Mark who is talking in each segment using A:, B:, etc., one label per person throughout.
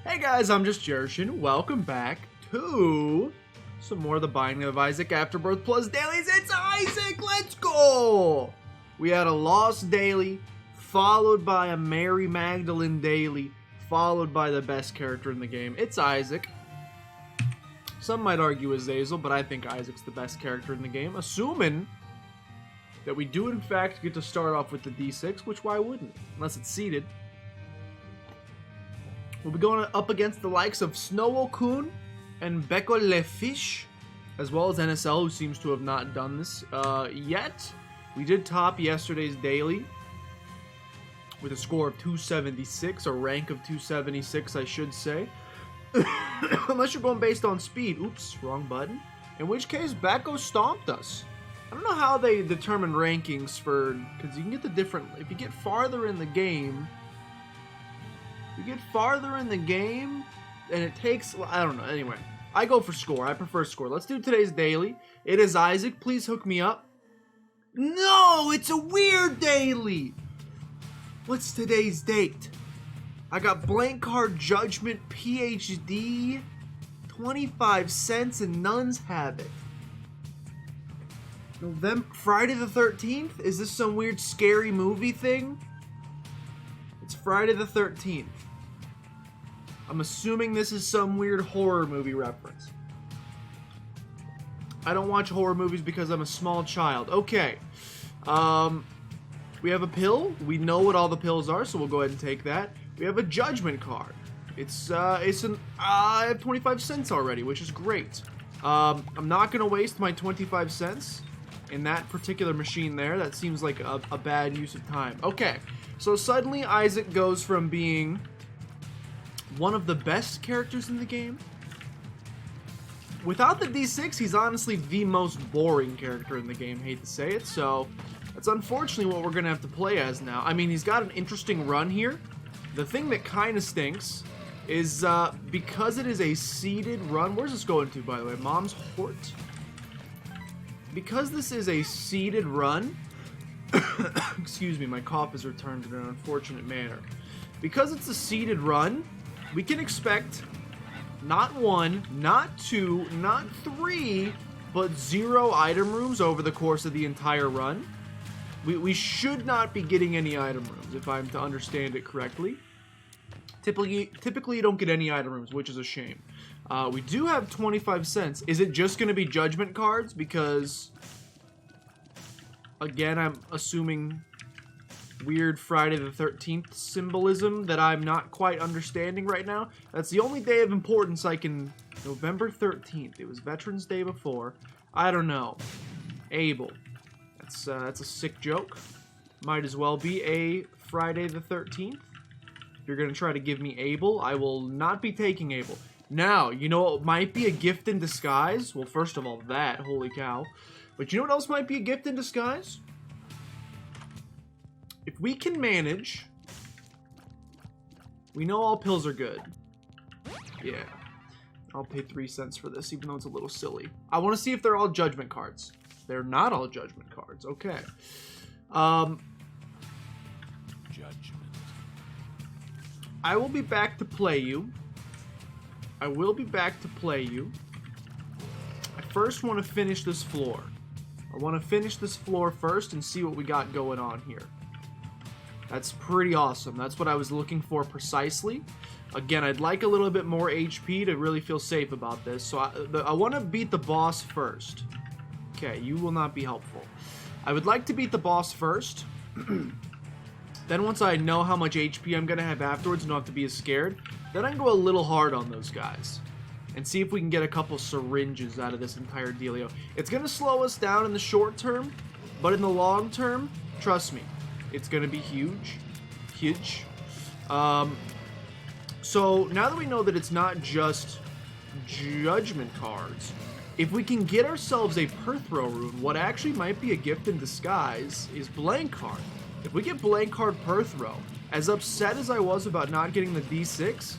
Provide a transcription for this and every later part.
A: Hey guys, I'm just Jershin. Welcome back to some more of the Binding of Isaac Afterbirth Plus dailies. It's Isaac! Let's go! We had a Lost daily, followed by a Mary Magdalene daily, followed by the best character in the game. It's Isaac. Some might argue Azazel, but I think Isaac's the best character in the game, assuming that we do in fact get to start off with the D6, which why wouldn't? Unless it's seeded. We'll be going up against the likes of Snow-O-Kun and Beko Le Fish, as well as NSL, who seems to have not done this yet. We did top yesterday's daily with a score of 276, a rank of 276, I should say. Unless you're going based on speed. Oops, wrong button. In which case, Beko stomped us. I don't know how they determine rankings for, because you can get the different, if you get farther in the game, and it takes, I don't know, anyway. I go for score. I prefer score. Let's do today's daily. It is Isaac. Please hook me up. No, it's a weird daily. What's today's date? I got Blank Card Judgment PhD, 25 cents, and Nuns Have It. Friday the 13th? Is this some weird scary movie thing? It's Friday the 13th. I'm assuming this is some weird horror movie reference. I don't watch horror movies because I'm a small child. Okay. We have a pill. We know what all the pills are, so we'll go ahead and take that. We have a judgment card. I have 25 cents already, which is great. I'm not going to waste my 25 cents in that particular machine there. That seems like a bad use of time. Okay. So suddenly Isaac goes from being one of the best characters in the game. Without the D6, he's honestly the most boring character in the game, hate to say it, so that's unfortunately what we're going to have to play as now. I mean, he's got an interesting run here. The thing that kind of stinks is because it is a seeded run. Where's this going to, by the way? Mom's Hort? Because this is a seeded run, excuse me, my cough has returned in an unfortunate manner. Because it's a seeded run, we can expect not one, not two, not three, but 0 item rooms over the course of the entire run. We should not be getting any item rooms, if I'm to understand it correctly. Typically you don't get any item rooms, which is a shame. We do have 25 cents. Is it just going to be judgment cards? Because, again, I'm assuming weird Friday the 13th symbolism that I'm not quite understanding right now. That's the only day of importance I can... November 13th. It was Veterans Day before. I don't know. Abel. That's a sick joke. Might as well be a Friday the 13th. If you're going to try to give me Abel, I will not be taking Abel. Now, you know what might be a gift in disguise? Well, first of all, that. Holy cow. But you know what else might be a gift in disguise? If we can manage... We know all pills are good. Yeah. I'll pay 3 cents for this, even though it's a little silly. I want to see if they're all judgment cards. They're not all judgment cards. Okay.
B: Judgment.
A: I will be back to play you. I first want to finish this floor. I want to finish this floor first and see what we got going on here. That's pretty awesome. That's what I was looking for precisely. Again, I'd like a little bit more HP to really feel safe about this. So I want to beat the boss first. Okay, you will not be helpful. I would like to beat the boss first. Then once I know how much HP I'm going to have afterwards and don't have to be as scared, then I can go a little hard on those guys. And see if we can get a couple syringes out of this entire dealio. It's going to slow us down in the short term, but in the long term, trust me, it's going to be huge. Huge. So now that we know that it's not just judgment cards, if we can get ourselves a Perthrow rune, what actually might be a gift in disguise is Blank Card. If we get Blank Card Perthrow, as upset as I was about not getting the D6,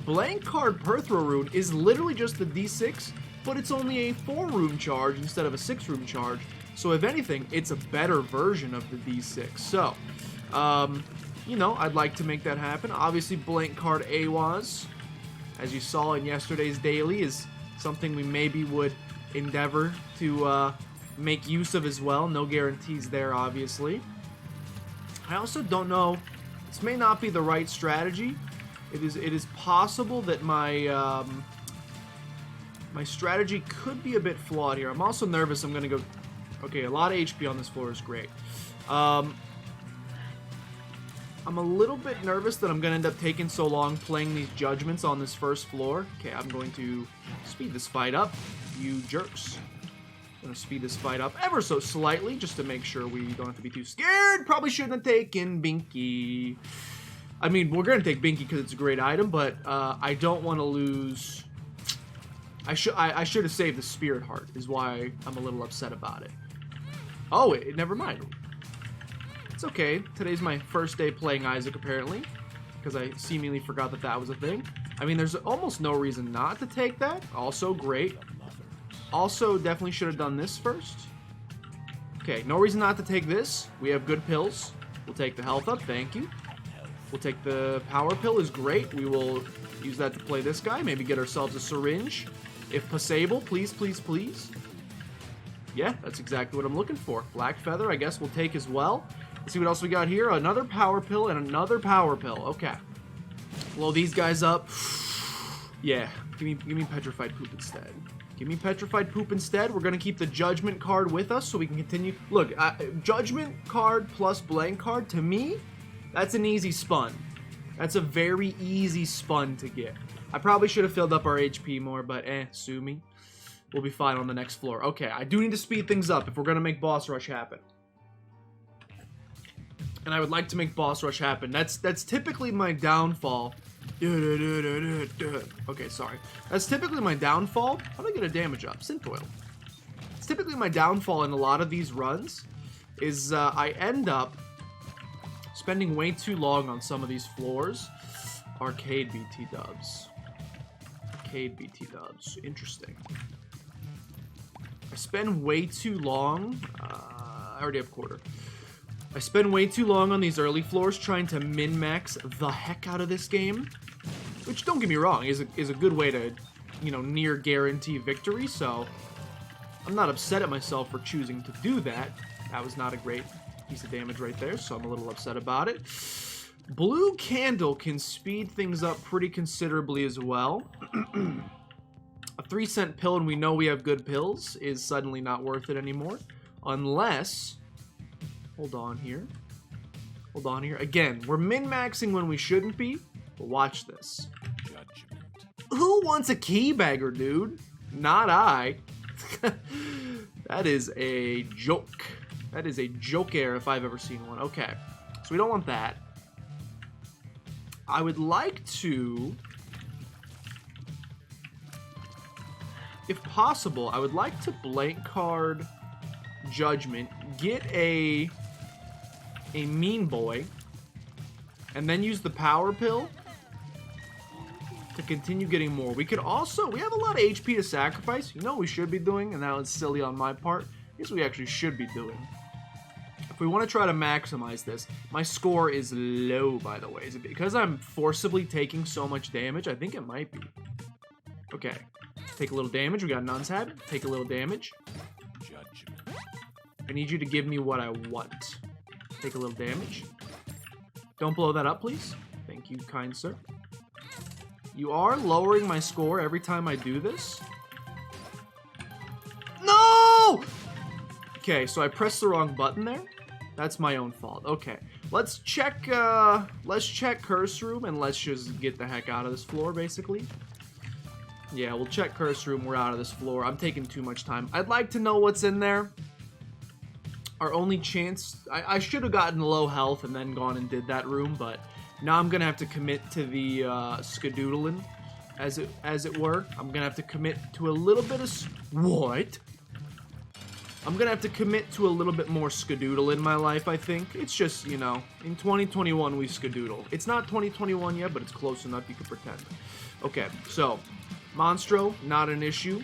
A: Blank Card Perthrow rune is literally just the D6, but it's only a 4 room charge instead of a 6 room charge. So if anything, it's a better version of the D6. So, you know, I'd like to make that happen. Obviously, blank card AWAS, as you saw in yesterday's daily, is something we maybe would endeavor to make use of as well. No guarantees there, obviously. I also don't know, this may not be the right strategy. It is possible that my my strategy could be a bit flawed here. I'm also nervous I'm gonna go, okay, a lot of HP on this floor is great. I'm a little bit nervous that I'm gonna end up taking so long playing these judgments on this first floor. Okay, I'm going to speed this fight up, you jerks. I'm gonna speed this fight up ever so slightly just to make sure we don't have to be too scared. Probably shouldn't have taken Binky. I mean, we're gonna take Binky because it's a great item, but I don't want to lose. I should have saved the Spirit Heart, is why I'm a little upset about it. Oh, never mind. It's okay. Today's my first day playing Isaac, apparently, because I seemingly forgot that that was a thing. I mean, there's almost no reason not to take that. Also great. Also, definitely should have done this first. Okay, no reason not to take this. We have good pills. We'll take the health up, thank you. We'll take the power pill, is great. We will use that to play this guy. Maybe get ourselves a syringe. If possible, please, please, please. Yeah, that's exactly what I'm looking for. Black Feather, I guess we'll take as well. Let's see what else we got here. Another power pill and another power pill. Okay. Blow these guys up. Yeah, give me petrified poop instead. Give me petrified poop instead. We're going to keep the judgment card with us so we can continue. Look, judgment card plus blank card, to me, that's an easy spun. That's a very easy spun to get. I probably should have filled up our HP more, but sue me. We'll be fine on the next floor. Okay, I do need to speed things up if we're going to make boss rush happen. And I would like to make boss rush happen. That's typically my downfall. Okay, sorry. That's typically my downfall. How do I get a damage up? Synth oil. It's typically my downfall in a lot of these runs is I end up spending way too long on some of these floors. Arcade BT dubs. Arcade BT dubs. Interesting. I spend way too long. I already have quarter. I spend way too long on these early floors trying to min-max the heck out of this game. Which, don't get me wrong, is a good way to, you know, near guarantee victory. So, I'm not upset at myself for choosing to do that. That was not a great piece of damage right there, so I'm a little upset about it. Blue Candle can speed things up pretty considerably as well. A 3-cent pill, and we know we have good pills, is suddenly not worth it anymore. Unless... Hold on here. Hold on here. Again, we're min-maxing when we shouldn't be, but watch this.
B: Judgment.
A: Who wants a key bagger, dude? Not I. That is a joke. That is a joke air if I've ever seen one. Okay, so we don't want that. I would like to, if possible, I would like to blank card Judgment, get a Mean Boy, and then use the power pill to continue getting more. We could also, we have a lot of HP to sacrifice. You know what we should be doing, and that was silly on my part. Here's what we actually should be doing. If we want to try to maximize this, my score is low, by the way. Is it because I'm forcibly taking so much damage? I think it might be. Okay. Take a little damage. We got Nun's Hat. Take a little damage.
B: Judgment.
A: I need you to give me what I want. Take a little damage. Don't blow that up, please. Thank you, kind sir. You are lowering my score every time I do this. No! Okay, so I pressed the wrong button there. That's my own fault. Okay, let's check Curse Room, and let's just get the heck out of this floor, basically. Yeah, we'll check Curse Room. We're out of this floor. I'm taking too much time. I'd like to know what's in there. Our only chance... I should have gotten low health and then gone and did that room, but now I'm going to have to commit to the skadoodling, as it were. I'm going to have to commit to a little bit of... What? I'm going to have to commit to a little bit more skadoodle in my life, I think. It's just, you know, in 2021 we skadoodle. It's not 2021 yet, but it's close enough you can pretend. Okay, so, Monstro, not an issue.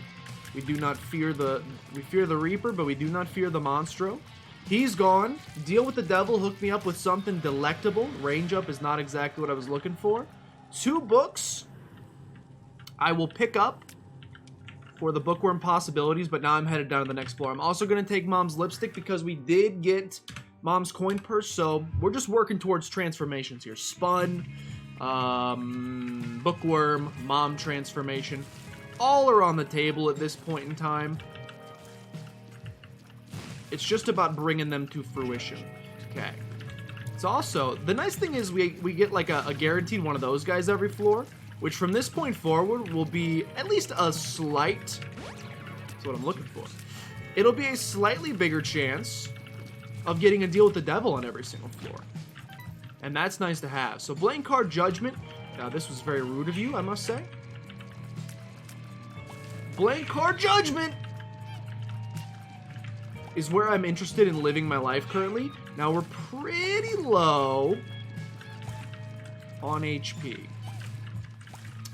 A: We do not fear the... We fear the Reaper, but we do not fear the Monstro. He's gone. Deal with the devil. Hook me up with something delectable. Range up is not exactly what I was looking for. 2 books I will pick up for the bookworm possibilities, but now I'm headed down to the next floor. I'm also going to take Mom's lipstick because we did get Mom's coin purse, so we're just working towards transformations here. Spun, bookworm, Mom transformation. All are on the table at this point in time. It's just about bringing them to fruition. Okay. It's also, the nice thing is we get like a guaranteed one of those guys every floor, which from this point forward will be at least a slight, that's what I'm looking for. It'll be a slightly bigger chance of getting a deal with the devil on every single floor. And that's nice to have. So blank card judgment. This was very rude of you, I must say. Blank card judgment is where I'm interested in living my life currently. Now we're pretty low on HP.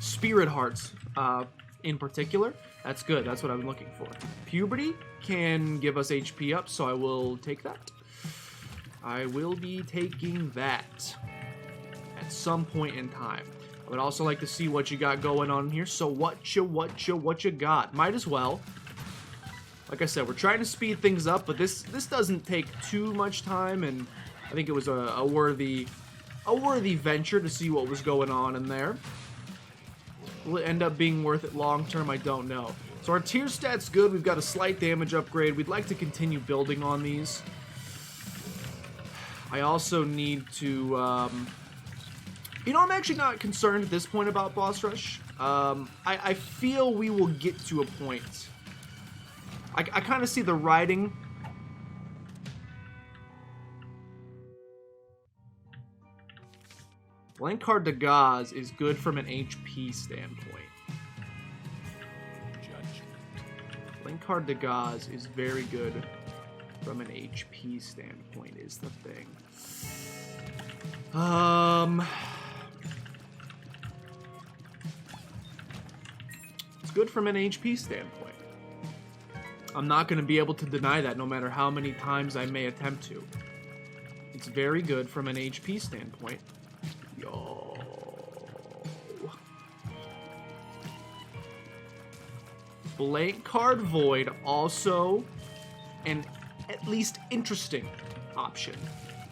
A: Spirit hearts in particular. That's good. That's what I'm looking for. Puberty can give us HP up, so I will take that. I will be taking that at some point in time. I would also like to see what you got going on here. So what you got? Might as well. Like I said, we're trying to speed things up, but this doesn't take too much time, and I think it was a worthy venture to see what was going on in there. Will it end up being worth it long term? I don't know. So our tier stat's good. We've got a slight damage upgrade. We'd like to continue building on these. I also need to, you know, I'm actually not concerned at this point about boss rush. I feel we will get to a point. I kind of see the writing. Blank card de Gaz is good from an HP standpoint. Blank card de Gaz is very good from an HP standpoint, is the thing. It's good from an HP standpoint. I'm not going to be able to deny that no matter how many times I may attempt to. It's very good from an HP standpoint. Yo. Blank card void, also an at least interesting option.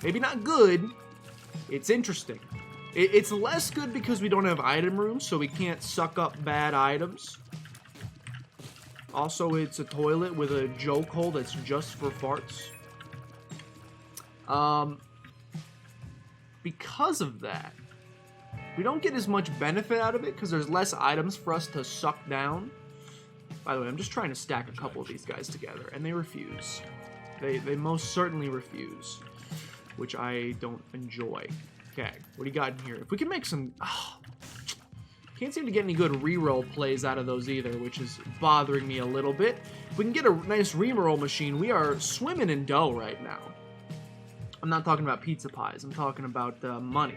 A: Maybe not good, it's interesting. It's less good because we don't have item room, so we can't suck up bad items. Also, it's a toilet with a joke hole that's just for farts. Because of that, we don't get as much benefit out of it because there's less items for us to suck down. By the way, I'm just trying to stack a couple of these guys together, and they refuse. They most certainly refuse, which I don't enjoy. Okay, what do you got in here? If we can make some... can't seem to get any good reroll plays out of those either, which is bothering me a little bit. If we can get a nice reroll machine, we are swimming in dough right now. I'm not talking about pizza pies. I'm talking about money.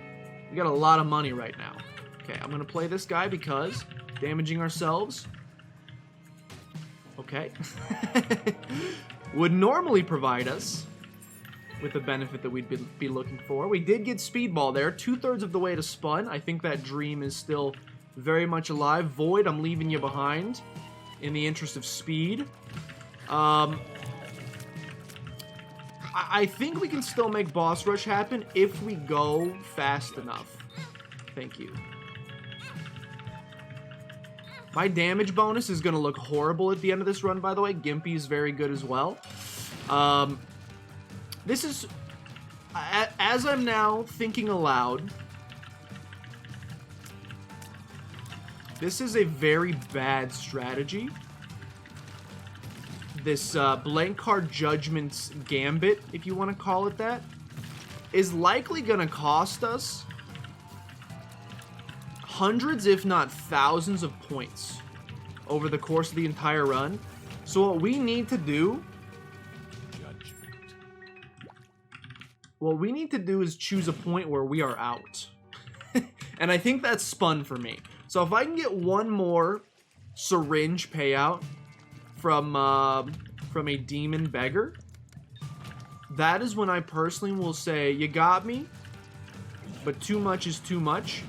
A: We got a lot of money right now. Okay, I'm going to play this guy because damaging ourselves... Okay. Would normally provide us with the benefit that we'd be looking for. We did get Speedball there, 2/3 of the way to Spun. I think that dream is still very much alive. Void, I'm leaving you behind in the interest of speed. I think we can still make boss rush happen if we go fast enough. Thank you. My damage bonus is going to look horrible at the end of this run, by the way. Gimpy is very good as well. This is, as I'm now thinking aloud, this is a very bad strategy. This blank card judgment's gambit, if you want to call it that, is likely going to cost us hundreds, if not thousands of points over the course of the entire run. So what we need to do... What we need to do is choose a point where we are out. And I think that's Spun for me. So if I can get one more syringe payout from a demon beggar, that is when I personally will say, you got me, but too much is too much,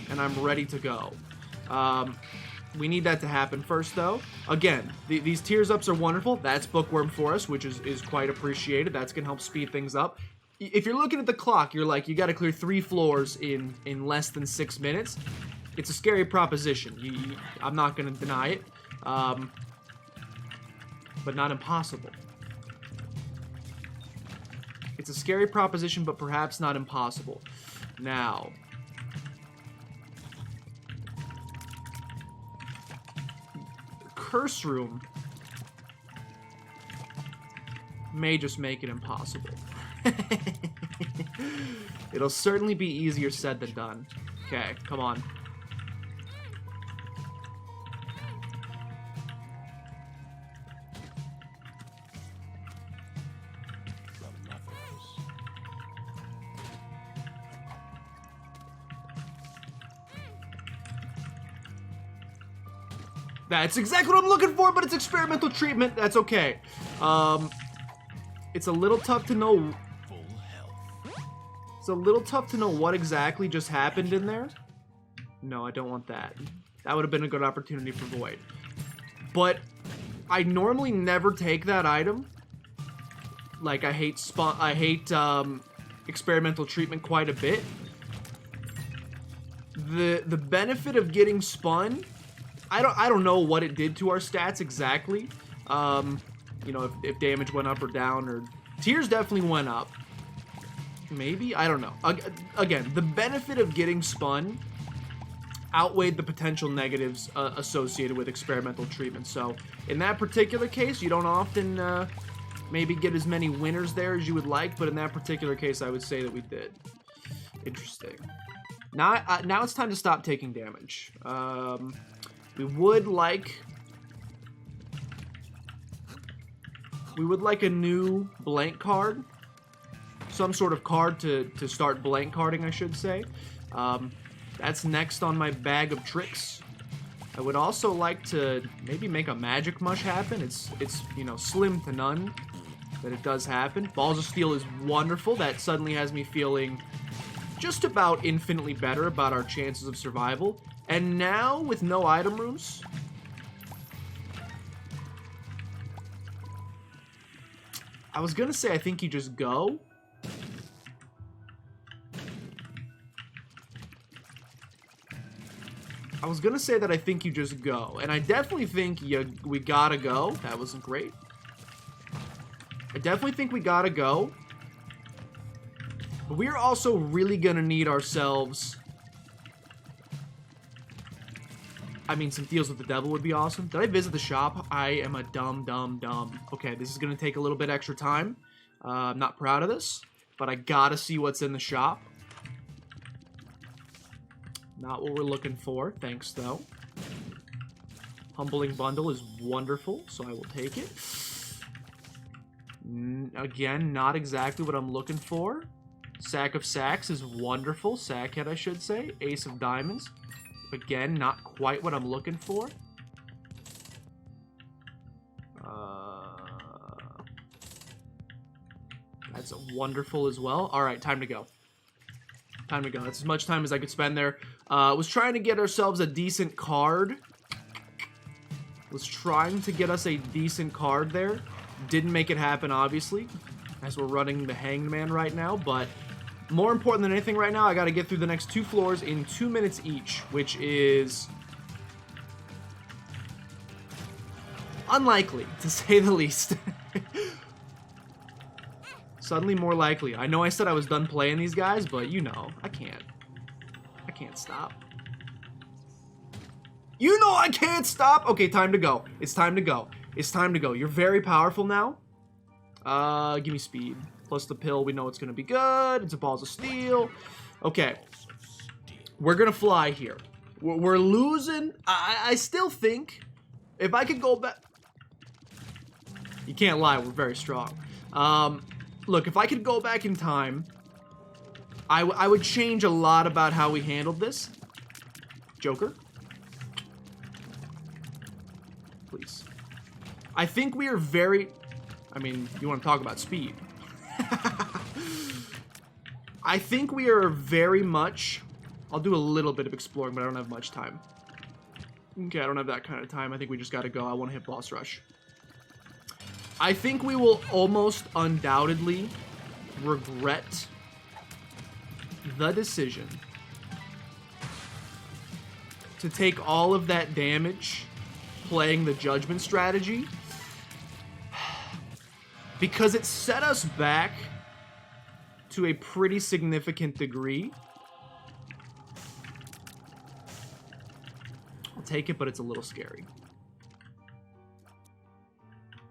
A: and I'm ready to go. We need that to happen first, though. Again, these tears ups are wonderful. That's bookworm for us, which is quite appreciated. That's going to help speed things up. If you're looking at the clock, you're like, you got to clear 3 floors in less than 6 minutes. It's a scary proposition. I'm not going to deny it, but not impossible. It's a scary proposition, but perhaps not impossible. Now, curse room may just make it impossible. It'll certainly be easier said than done. Okay, come on. That's exactly what I'm looking for, but it's experimental treatment. That's okay. It's a little tough to know. It's a little tough to know what exactly just happened in there. No, I don't want that. That would have been a good opportunity for Void. But I normally never take that item. Like, I hate experimental treatment quite a bit. The benefit of getting spun, I don't know what it did to our stats exactly. You know, if damage went up or down, or tears definitely went up. Maybe? I don't know. Again, the benefit of getting spun outweighed the potential negatives associated with experimental treatment. So, in that particular case, you don't often maybe get as many winners there as you would like, but in that particular case, I would say that we did. Interesting. Now it's time to stop taking damage. We would like a new blank card. Some sort of card to start blank carding, I should say. That's next on my bag of tricks. I would also like to maybe make a magic mush happen. It's you know, slim to none that it does happen. Balls of Steel is wonderful. That suddenly has me feeling just about infinitely better about our chances of survival. And now, with no item rooms, I was gonna say I think you just go. I was gonna say that I think you just go, and I definitely think we gotta go. That wasn't great. I definitely think we gotta go. But we're also really gonna need ourselves. I mean, some deals with the devil would be awesome. Did I visit the shop? I am a dumb. Okay, this is gonna take a little bit extra time. I'm not proud of this, but I gotta see what's in the shop. Not what we're looking for, thanks though. Humbling Bundle is wonderful, so I will take it. Again, not exactly what I'm looking for. Sack of Sacks is wonderful. Sackhead, I should say. Ace of Diamonds. Again, not quite what I'm looking for. That's wonderful as well. Alright, time to go. Time to go. That's as much time as I could spend there. Was trying to get ourselves a decent card. Was trying to get us a decent card there. Didn't make it happen, obviously, as we're running the Hanged Man right now. But more important than anything right now, I got to get through the next 2 floors in 2 minutes each, which is unlikely, to say the least. Suddenly more likely. I know I said I was done playing these guys, but you know, I can't stop. You know I can't stop! Okay, time to go. It's time to go. It's time to go. You're very powerful now. Give me speed. Plus the pill, we know it's gonna be good. It's a Balls of Steel. Okay. We're gonna fly here. We're losing. I still think if I could go back. You can't lie, we're very strong. Look, if I could go back in time, I would change a lot about how we handled this. Joker. Please. I think we are very... I mean, you want to talk about speed. I think we are very much... I'll do a little bit of exploring, but I don't have much time. Okay, I don't have that kind of time. I think we just gotta go. I want to hit boss rush. I think we will almost undoubtedly regret the decision to take all of that damage playing the judgment strategy, because it set us back to a pretty significant degree. I'll take it, but it's a little scary.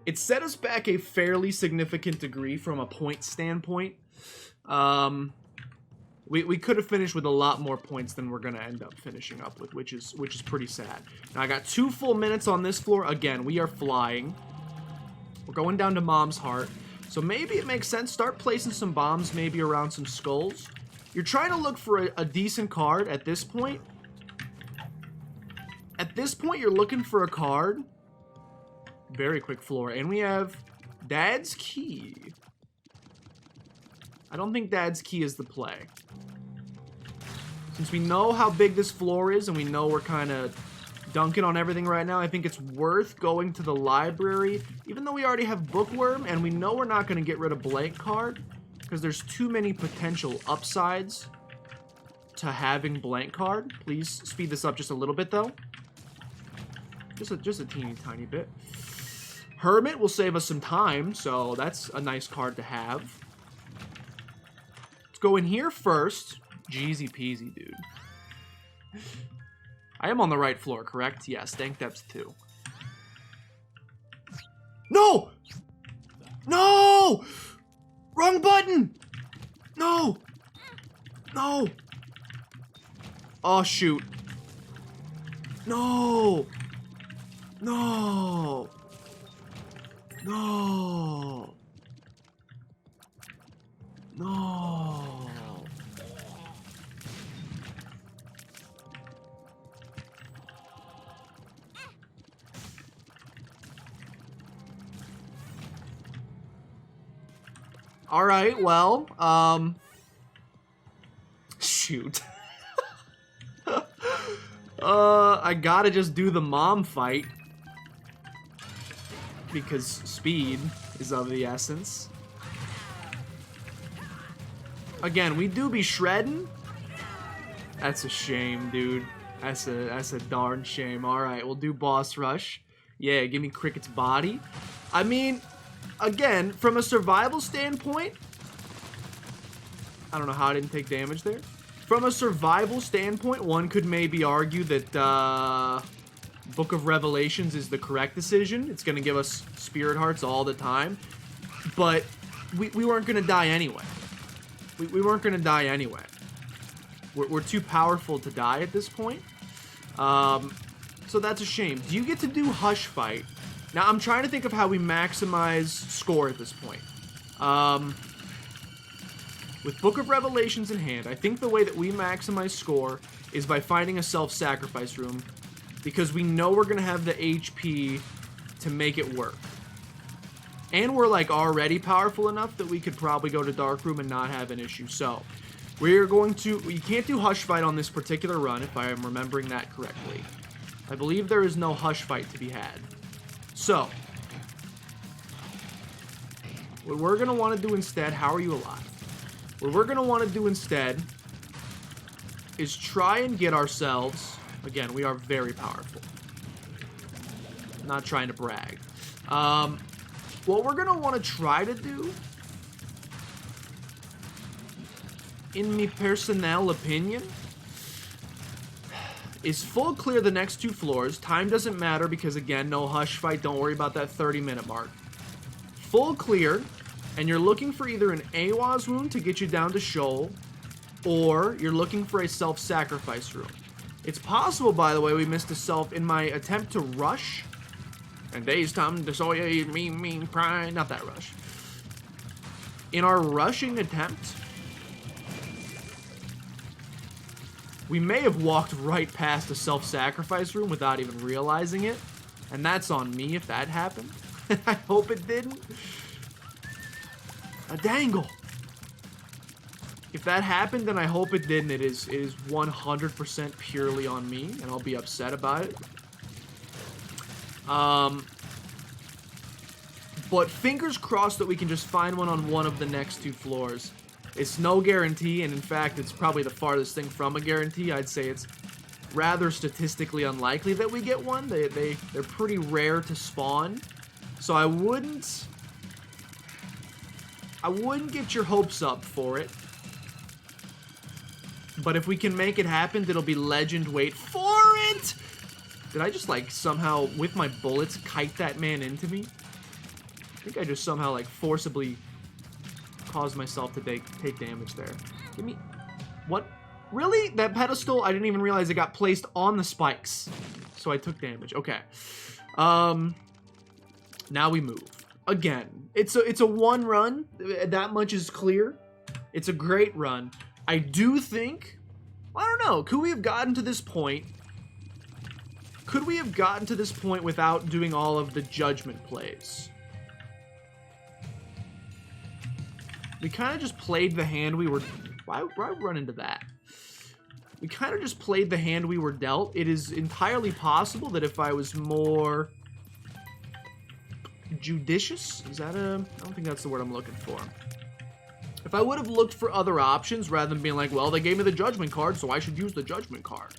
A: It set us back a fairly significant degree from a point standpoint. We could have finished with a lot more points than we're going to end up finishing up with, which is pretty sad. Now, I got 2 full minutes on this floor. Again, we are flying. We're going down to Mom's Heart. So maybe it makes sense. Start placing some bombs maybe around some skulls. You're trying to look for a decent card at this point. At this point, you're looking for a card. Very quick floor. And we have Dad's Key. I don't think Dad's Key is the play. Since we know how big this floor is and we know we're kind of dunking on everything right now, I think it's worth going to the library, even though we already have Bookworm and we know we're not going to get rid of Blank Card because there's too many potential upsides to having Blank Card. Please speed this up just a little bit, though. Just a teeny tiny bit. Hermit will save us some time, so that's a nice card to have. Let's go in here first. Jeezy peasy, dude. I am on the right floor, correct? Yes, Dank Depths 2. No! No! Wrong button! No! No! Oh, shoot. No! No! No! No! All right, well, shoot. I gotta just do the mom fight because speed is of the essence. Again, we do be shredding. That's a shame, dude. That's a darn shame. All right, we'll do boss rush. Yeah, give me Cricket's body. I mean, again, from a survival standpoint, I don't know how I didn't take damage there. From a survival standpoint, one could maybe argue that Book of Revelations is the correct decision. It's going to give us Spirit Hearts all the time. But we weren't going to die anyway. We weren't going to die anyway. We're too powerful to die at this point. So that's a shame. Do you get to do Hush Fight? Now, I'm trying to think of how we maximize score at this point. With Book of Revelations in hand, I think the way that we maximize score is by finding a self-sacrifice room, because we know we're going to have the HP to make it work. And we're, like, already powerful enough that we could probably go to Dark Room and not have an issue. So, we're going to... You can't do Hush Fight on this particular run, if I am remembering that correctly. I believe there is no Hush Fight to be had. So, what we're going to want to do instead... How are you alive? What we're going to want to do instead is try and get ourselves... Again, we are very powerful. Not trying to brag. What we're going to want to try to do, in my personnel opinion, is full clear the next 2 floors. Time doesn't matter because, again, no Hush Fight. Don't worry about that 30-minute mark. Full clear, and you're looking for either an AWAS wound to get you down to Shoal, or you're looking for a self-sacrifice room. It's possible, by the way, we missed a self in my attempt to rush. And days time to soy mean pride. Not that rush. In our rushing attempt, we may have walked right past a self-sacrifice room without even realizing it. And that's on me if that happened. I hope it didn't. A dangle. If that happened, then I hope it didn't. It is 100% purely on me, and I'll be upset about it. But fingers crossed that we can just find one of the next 2 floors. It's no guarantee, and in fact, it's probably the farthest thing from a guarantee. I'd say it's rather statistically unlikely that we get one. They're pretty rare to spawn, so I wouldn't get your hopes up for it. But if we can make it happen, it'll be legend. Wait for it! Did I just, like, somehow, with my bullets, kite that man into me? I think I just somehow, like, forcibly caused myself to take damage there. Give me... What? Really? That pedestal? I didn't even realize it got placed on the spikes. So I took damage. Okay. Now we move. Again, it's a 1 run. That much is clear. It's a great run. I do think... I don't know. Could we have gotten to this point... Could we have gotten to this point without doing all of the judgment plays? We kind of just played the hand we were... Why run into that? We kind of just played the hand we were dealt. It is entirely possible that if I was more... judicious? Is that a... I don't think that's the word I'm looking for. If I would have looked for other options rather than being like, well, they gave me the judgment card, so I should use the judgment card.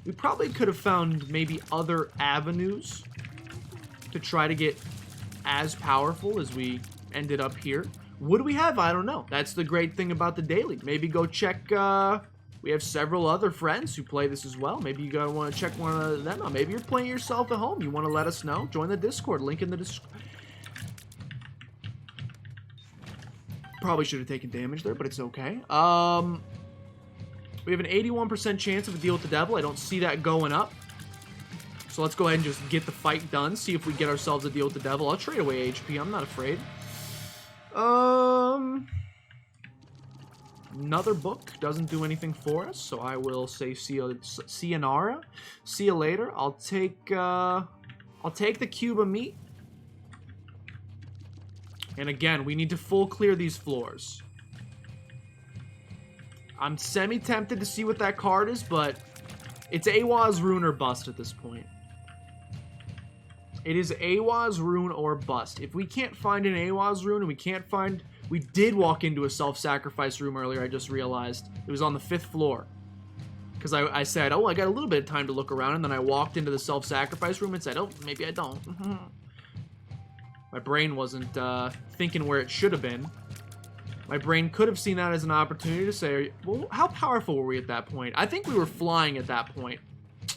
A: We probably could have found maybe other avenues to try to get as powerful as we ended up here. Would we have? I don't know. That's the great thing about the daily. Maybe go check, we have several other friends who play this as well. Maybe you want to check one of them out. Maybe you're playing yourself at home. You want to let us know? Join the Discord. Link in the description. Probably should have taken damage there, but it's okay. We have an 81% chance of a deal with the devil. I don't see that going up. So let's go ahead and just get the fight done. See if we get ourselves a deal with the devil. I'll trade away HP. I'm not afraid. Another book doesn't do anything for us, so I will say sayonara. See you later. I'll take the cube of meat. And again, we need to full clear these floors. I'm semi-tempted to see what that card is, but it's Awa's Rune or bust at this point. It is Awa's Rune or bust. If we can't find an Awa's Rune and we can't find... We did walk into a self-sacrifice room earlier, I just realized. It was on the 5th floor. Because I said, oh, I got a little bit of time to look around, and then I walked into the self-sacrifice room and said, oh, maybe I don't. My brain wasn't thinking where it should have been. My brain could have seen that as an opportunity to say, well, how powerful were we at that point? I think we were flying at that point.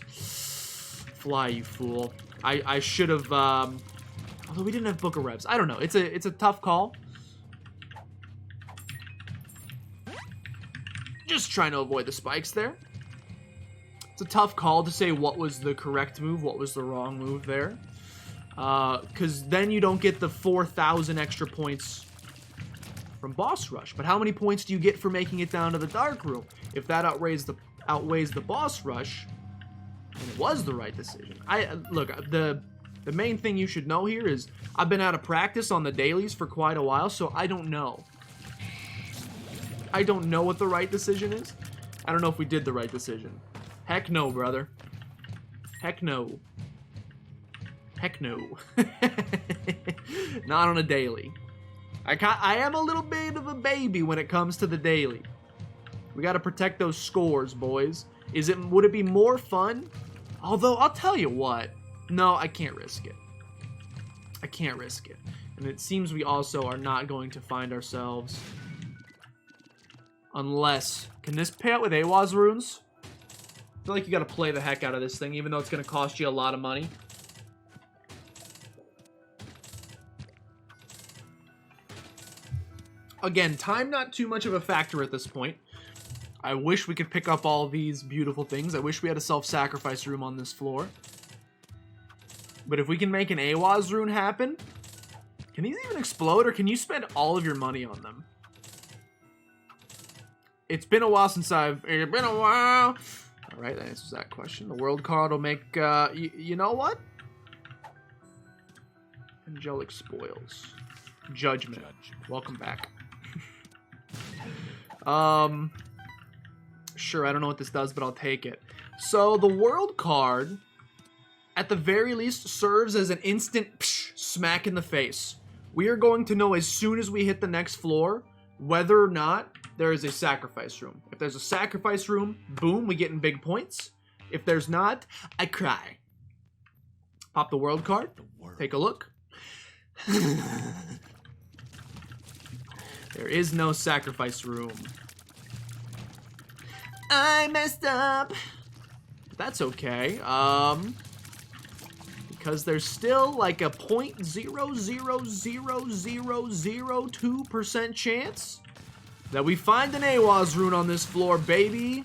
A: Fly, you fool. I should have, although we didn't have Book of Revs. I don't know. It's a tough call. Just trying to avoid the spikes there. It's a tough call to say what was the correct move, what was the wrong move there. Because then you don't get the 4,000 extra points from Boss Rush. But how many points do you get for making it down to the Dark Room? If that outweighs the Boss Rush, and it was the right decision. Look, the main thing you should know here is I've been out of practice on the dailies for quite a while, so I don't know. I don't know what the right decision is. I don't know if we did the right decision. Heck no, brother. Heck no. Heck no. Not on a daily. I am a little bit of a baby when it comes to the daily. We got to protect those scores, boys. Would it be more fun? Although, I'll tell you what. No, I can't risk it. I can't risk it. And it seems we also are not going to find ourselves... Unless... Can this pay out with Awa's runes? I feel like you got to play the heck out of this thing, even though it's going to cost you a lot of money. Again, time not too much of a factor at this point. I wish we could pick up all these beautiful things. I wish we had a self-sacrifice room on this floor. But if we can make an Awa's rune happen... Can these even explode, or can you spend all of your money on them? It's been a while since It's been a while. Alright, that answers that question. The world card will make... you know what? Angelic Spoils. Judgment. Welcome back. Sure, I don't know what this does, but I'll take it. So the world card, at the very least, serves as an instant smack in the face. We are going to know as soon as we hit the next floor whether or not there is a sacrifice room. If there's a sacrifice room, boom, we get in big points. If there's not, I cry. Pop the world card. Take a look. There is no sacrifice room. I messed up. That's okay. Because there's still like a 0.0000002% chance that we find an AWAS rune on this floor, baby.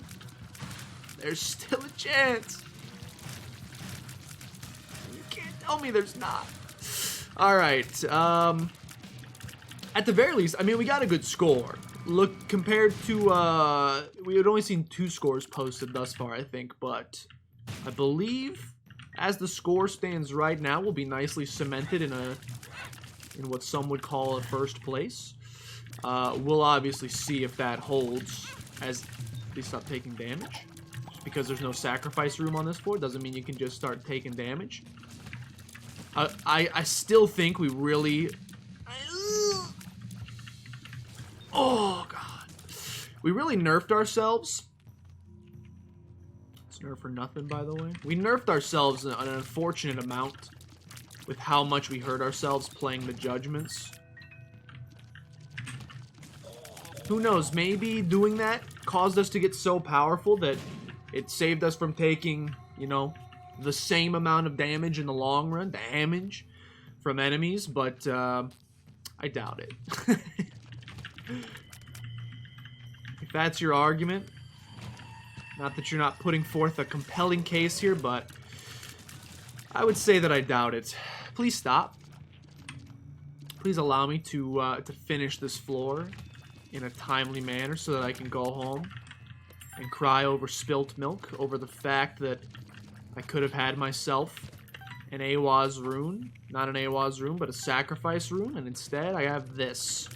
A: There's still a chance. You can't tell me there's not. All right. At the very least, I mean, we got a good score. Look, compared to, we had only seen 2 scores posted thus far, I think, but I believe as the score stands right now, we'll be nicely cemented in what some would call a first place. We'll obviously see if that holds as they stop taking damage. Just because there's no sacrifice room on this board doesn't mean you can just start taking damage. I still think we really... Oh, God. We really nerfed ourselves. It's nerf for nothing, by the way. We nerfed ourselves an unfortunate amount with how much we hurt ourselves playing the judgments. Who knows? Maybe doing that caused us to get so powerful that it saved us from taking, you know, the same amount of damage in the long run. Damage from enemies, but I doubt it. If that's your argument, not that you're not putting forth a compelling case here, but I would say that I doubt it. Please stop. Please allow me to finish this floor in a timely manner so that I can go home and cry over spilt milk, over the fact that I could have had myself an AWAS rune. Not an AWAS rune, but a sacrifice rune, and instead I have this.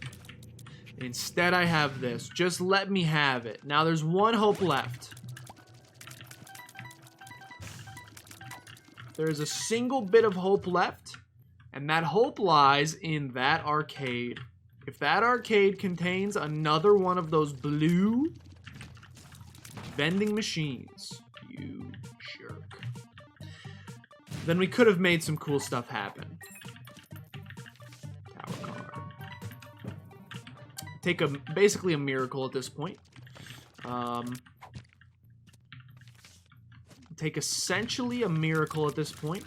A: Instead, I have this. Just let me have it. Now, there's one hope left. There is a single bit of hope left, and that hope lies in that arcade. If that arcade contains another one of those blue vending machines, you jerk, then we could have made some cool stuff happen. Take basically a miracle at this point. Take essentially a miracle at this point.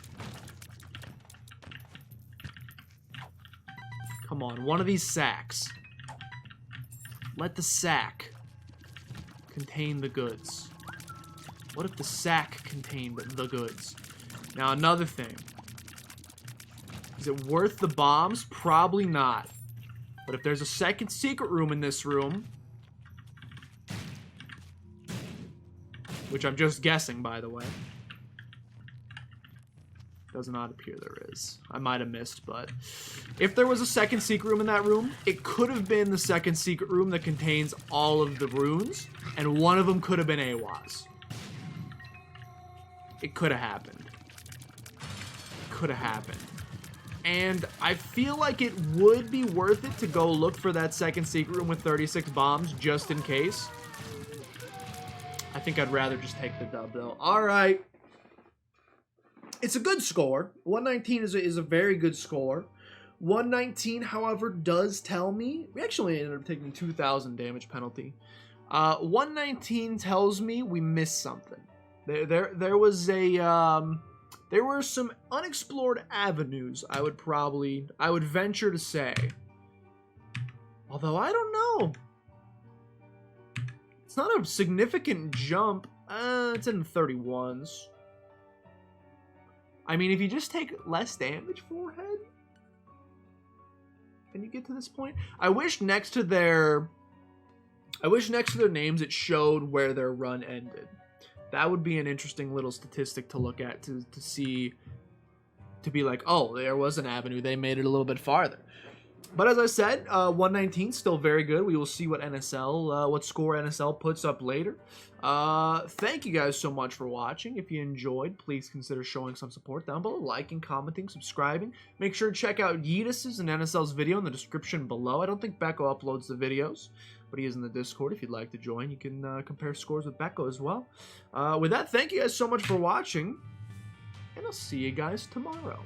A: Come on, one of these sacks. Let the sack contain the goods. What if the sack contained the goods? Now, another thing. Is it worth the bombs? Probably not. But if there's a second secret room in this room, which I'm just guessing, by the way, does not appear there is. I might have missed, but if there was a second secret room in that room, it could have been the second secret room that contains all of the runes, and one of them could have been AWAS. It could have happened. Could have happened. And I feel like it would be worth it to go look for that second secret room with 36 bombs, just in case. I think I'd rather just take the dub, though. All right. It's a good score. 119 is a very good score. 119, however, does tell me... We actually ended up taking 2,000 damage penalty. 119 tells me we missed something. There was a... There were some unexplored avenues, I would venture to say. Although, I don't know. It's not a significant jump. It's in the 31s. I mean, if you just take less damage, forehead, can you get to this point? I wish next to their names it showed where their run ended. That would be an interesting little statistic to look at, to see, to be like, oh, there was an avenue, they made it a little bit farther. But as I said, 119 still very good. We will see what what score NSL puts up later. Thank you guys so much for watching. If you enjoyed, please consider showing some support down below, liking, commenting, subscribing. Make sure to check out Yeetus's and NSL's video in the description below. I don't think Becco uploads the videos, but he is in the Discord. If you'd like to join, you can compare scores with Becco as well. With that, thank you guys so much for watching, and I'll see you guys tomorrow.